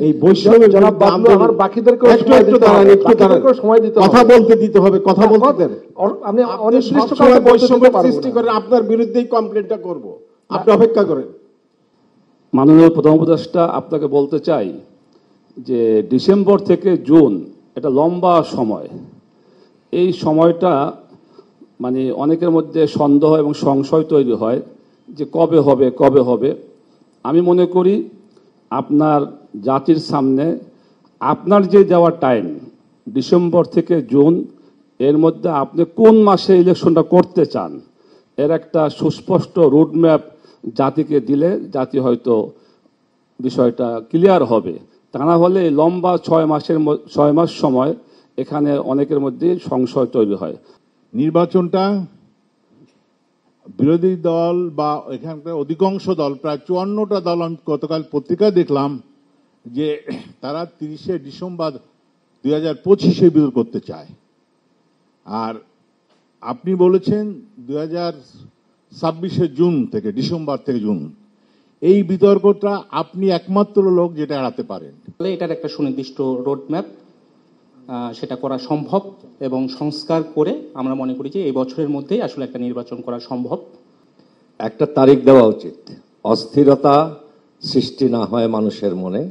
এই বৈষম্যের আমার বাকিদেরকে সময় দিতে হবে, কথা বলতে দিতে হবে, কথা বলতে আপনি অনির্দিষ্ট বৈষম্যের সৃষ্টি করেন, আপনার বিরুদ্ধেই কমপ্লেনটা করব, আপনি অপেক্ষা করেন। মাননীয় প্রধান উপদেষ্টা, আপনাকে বলতে চাই যে ডিসেম্বর থেকে জুন এটা লম্বা সময়। এই সময়টা মানে অনেকের মধ্যে সন্দেহ এবং সংশয় তৈরি হয় যে কবে হবে কবে হবে। আমি মনে করি আপনার জাতির সামনে আপনার যে দেওয়া টাইম ডিসেম্বর থেকে জুন, এর মধ্যে আপনি কোন মাসে ইলেকশনটা করতে চান এর একটা সুস্পষ্ট রুটম্যাপ জাতিকে দিলে জাতি হয়তো বিষয়টা ক্লিয়ার হবে। তা না হলে এই লম্বা 6 মাস সময় এখানে অনেকের মধ্যে সংশয় তৈরি হয়। নির্বাচনটা বিরোধী দল বা এখানকার অধিকাংশ দল, প্রায় 54টা দল, আমি গতকাল পত্রিকায় দেখলাম যে তারা 30শে ডিসেম্বর 2025-এ বিতর্ক করতে চায়। আর আপনি বলেছেন 2026-এ জুন থেকে, ডিসেম্বর থেকে জুন। এই বিতর্কটা আপনি একমাত্র লোক যেটা এড়াতে পারেন। এটার একটা সুনির্দিষ্ট রোডম্যাপ সেটা করা সম্ভব এবং সংস্কার করে আমরা মনে করি যে এই বছরের মধ্যেই আসলে একটা নির্বাচন করা সম্ভব। একটা তারিখ দেওয়া উচিত, অস্থিরতা সৃষ্টি না হয় মানুষের মনে।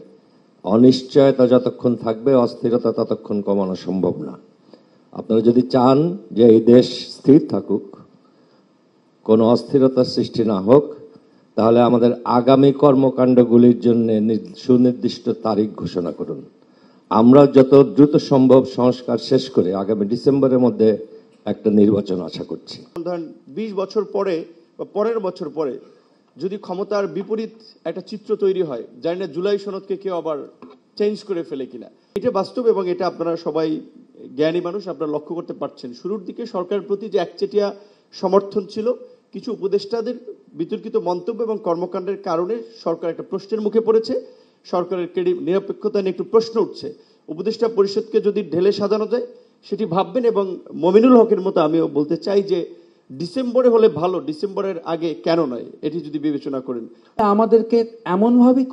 অনিশ্চয়তা যতক্ষণ থাকবে অস্থিরতা ততক্ষণ কমানো সম্ভব না। আপনারা যদি চান যে এই দেশ স্থির থাকুক, কোনো অস্থিরতার সৃষ্টি না হোক, তাহলে আমাদের আগামী কর্মকাণ্ডগুলির জন্য সুনির্দিষ্ট তারিখ ঘোষণা করুন। আমরা যত দ্রুত সম্ভব সংস্কার শেষ করে আগামী ডিসেম্বরের মধ্যে একটা নির্বাচন আশা করছি। ধরেন 20 বছর পরে বা পরের বছর পরে যদি ক্ষমতার বিপরীত একটা চিত্র তৈরি হয়, জানি না জুলাই সনদকে কেউ আবার চেঞ্জ করে ফেলে কিনা। এটা বাস্তব এবং এটা আপনারা সবাই জ্ঞানী মানুষ, আপনারা লক্ষ্য করতে পারছেন। শুরুর দিকে সরকারের প্রতি যে একচেটিয়া সমর্থন ছিল, কিছু উপদেষ্টাদের বিতর্কিত মন্তব্য এবং কর্মকাণ্ডের কারণে সরকার একটা প্রশ্নের মুখে পড়েছে। সরকারের নিরপেক্ষতা নিয়ে একটু প্রশ্ন উঠছে। উপদেষ্টা পরিষদকে যদি ঢেলে সাজানো যায় সেটি ভাববেন। এবং মমিনুল হকের মতো আমিও বলতে চাই যে ডিসেম্বরে হলে ভালো, ডিসেম্বরের আগে কেন নয়, এটি যদি বিবেচনা করেন। আমাদেরকে এমনভাবেই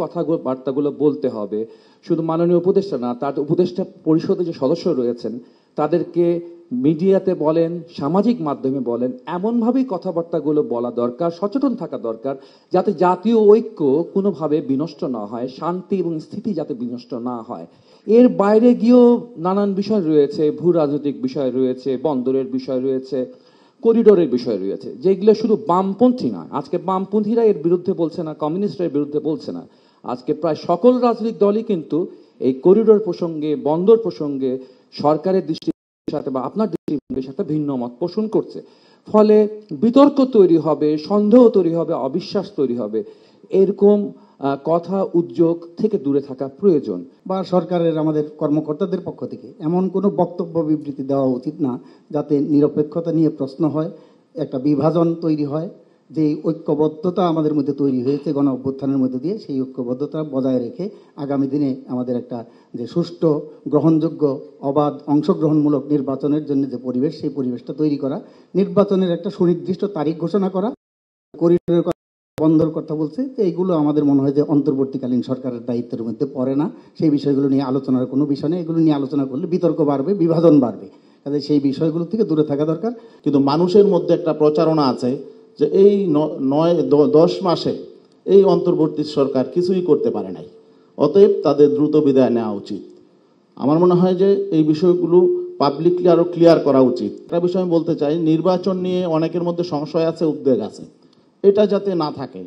বার্তাগুলো বলতে হবে, শুধু মাননীয় উপদেষ্টা না, তার উপদেষ্টা পরিষদে যে সদস্য রয়েছেন তাদেরকে মিডিয়াতে বলেন, সামাজিক মাধ্যমে বলেন, এমনভাবেই কথাবার্তাগুলো বলা দরকার, সচেতন থাকা দরকার, যাতে জাতীয় ঐক্য কোনোভাবে বিনষ্ট না হয়, শান্তি এবং স্থিতি যাতে বিনষ্ট না হয়। এর বাইরে গিয়েও নানান বিষয় রয়েছে, ভূ রাজনৈতিক বিষয় রয়েছে, বন্দরের বিষয় রয়েছে, করিডোরের বিষয় রয়েছে, যেগুলো শুধু বামপন্থী নয়। আজকে বামপন্থীরা এর বিরুদ্ধে বলছে না, কমিউনিস্টরা এর বিরুদ্ধে বলছে না। আজকে প্রায় সকল রাজনৈতিক দলই কিন্তু এই করিডোর প্রসঙ্গে, বন্দর প্রসঙ্গে সরকারের দৃষ্টি সাথে বা আপনার দৃষ্টিভঙ্গির সাথে ভিন্ন মত পোষণ করছে। ফলে বিতর্ক তৈরি হবে, সন্দেহ তৈরি হবে, অবিশ্বাস তৈরি হবে। এরকম কথা উদ্যোগ থেকে দূরে থাকা প্রয়োজন। বা সরকারের আমাদের কর্মকর্তাদের পক্ষ থেকে এমন কোনো বক্তব্য বিবৃতি দেওয়া উচিত না যাতে নিরপেক্ষতা নিয়ে প্রশ্ন হয়, একটা বিভাজন তৈরি হয়। যে ঐক্যবদ্ধতা আমাদের মধ্যে তৈরি হয়েছে গণ অভ্যুত্থানের মধ্যে দিয়ে, সেই ঐক্যবদ্ধতা বজায় রেখে আগামী দিনে আমাদের একটা যে সুষ্ঠু, গ্রহণযোগ্য, অবাধ, অংশগ্রহণমূলক নির্বাচনের জন্য যে পরিবেশ, সেই পরিবেশটা তৈরি করা, নির্বাচনের একটা সুনির্দিষ্ট তারিখ ঘোষণা করা, করিডোরের বন্দর কথা বলছে, এইগুলো আমাদের মনে হয় যে অন্তর্বর্তীকালীন সরকারের দায়িত্বের মধ্যে পড়ে না। সেই বিষয়গুলো নিয়ে আলোচনার কোনো বিষয় নেই। এগুলো নিয়ে আলোচনা করলে বিতর্ক বাড়বে, বিভাজন বাড়বে। কাজে সেই বিষয়গুলো থেকে দূরে থাকা দরকার। কিন্তু মানুষের মধ্যে একটা প্রচারণা আছে যে এই 9-10 মাসে এই অন্তর্বর্তী সরকার কিছুই করতে পারে নাই, অতএব তাদের দ্রুত বিদায় নেওয়া উচিত। আমার মনে হয় যে এই বিষয়গুলো পাবলিকলি আরো ক্লিয়ার করা উচিত। একটা বিষয় আমি বলতে চাই, নির্বাচন নিয়ে অনেকের মধ্যে সংশয় আছে, উদ্বেগ আছে, এটা যাতে না থাকে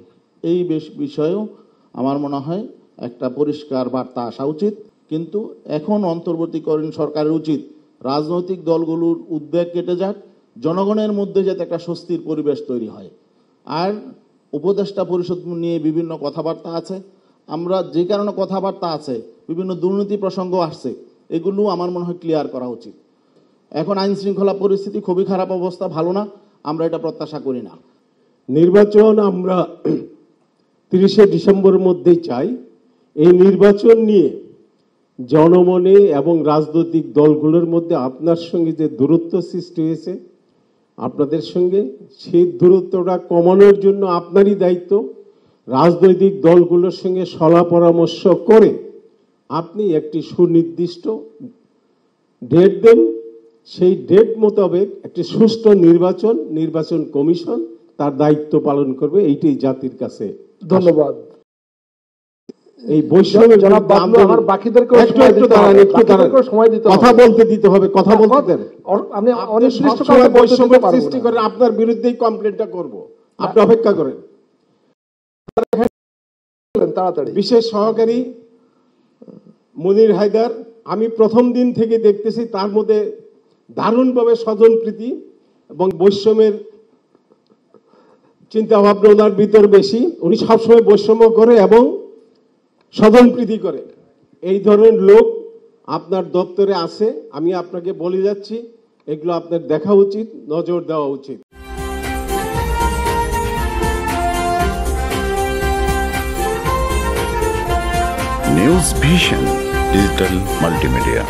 এই বিষয়েও আমার মনে হয় একটা পরিষ্কার বার্তা আসা উচিত। কিন্তু এখন অন্তর্বর্তীকালীন সরকারের উচিত রাজনৈতিক দলগুলোর উদ্বেগ কেটে যাক, জনগণের মধ্যে যাতে একটা স্বস্তির পরিবেশ তৈরি হয়। আর উপদেষ্টা পরিষদ নিয়ে বিভিন্ন কথাবার্তা আছে, আমরা যে কারণে কথাবার্তা আছে, বিভিন্ন দুর্নীতি প্রসঙ্গ আসছে, এগুলো আমার মনে হয় ক্লিয়ার করা উচিত। এখন আইন শৃঙ্খলা পরিস্থিতি খুবই খারাপ অবস্থা, ভালো না, আমরা এটা প্রত্যাশা করি না। নির্বাচন আমরা 30শে ডিসেম্বরের মধ্যেই চাই। এই নির্বাচন নিয়ে জনমনে এবং রাজনৈতিক দলগুলোর মধ্যে আপনার সঙ্গে যে দূরত্ব সৃষ্টি হয়েছে, আপনাদের সঙ্গে সেই দূরত্বটা কমানোর জন্য আপনারই দায়িত্ব। রাজনৈতিক দলগুলোর সঙ্গে সলা পরামর্শ করে আপনি একটি সুনির্দিষ্ট ডেট দেন, সেই ডেট মোতাবেক একটি সুষ্ঠু নির্বাচন কমিশন তার দায়িত্ব পালন করবে। এইটাই জাতির কাছে ধন্যবাদ। এই বৈষম্যের জনাব বাবলু, আমার বাকিদেরকেও সময় দিতে হবে, বাকিদেরকেও সময় দিতে হবে। কথা বলতে দিতে হবে, কথা বলতে দেন। আপনি অনির্দিষ্ট সবসময় কাউকে বলতে দিতে বৈষম্যের পারবো সৃষ্টি না। করেন, আপনার বিরুদ্ধেই কমপ্লেনটা করব, আপনি অপেক্ষা করেন। তাড়াতাড়ি। বিশেষ সহকারী মুনির হায়দার, আমি প্রথম দিন থেকে দেখতেছি তার মধ্যে দারুণভাবে স্বজনপ্রীতি এবং বৈষম্যের চিন্তা ভাবনা ওনার ভিতর বেশি। উনি সবসময় বৈষম্য করে এবং স্বজনপ্রীতি করে। এই ধরনের লোক আপনার দপ্তরে আছে, আমি আপনাকে বলে যাচ্ছি, এগুলো আপনার দেখা উচিত, নজর দেওয়া উচিত। News vision digital multimedia.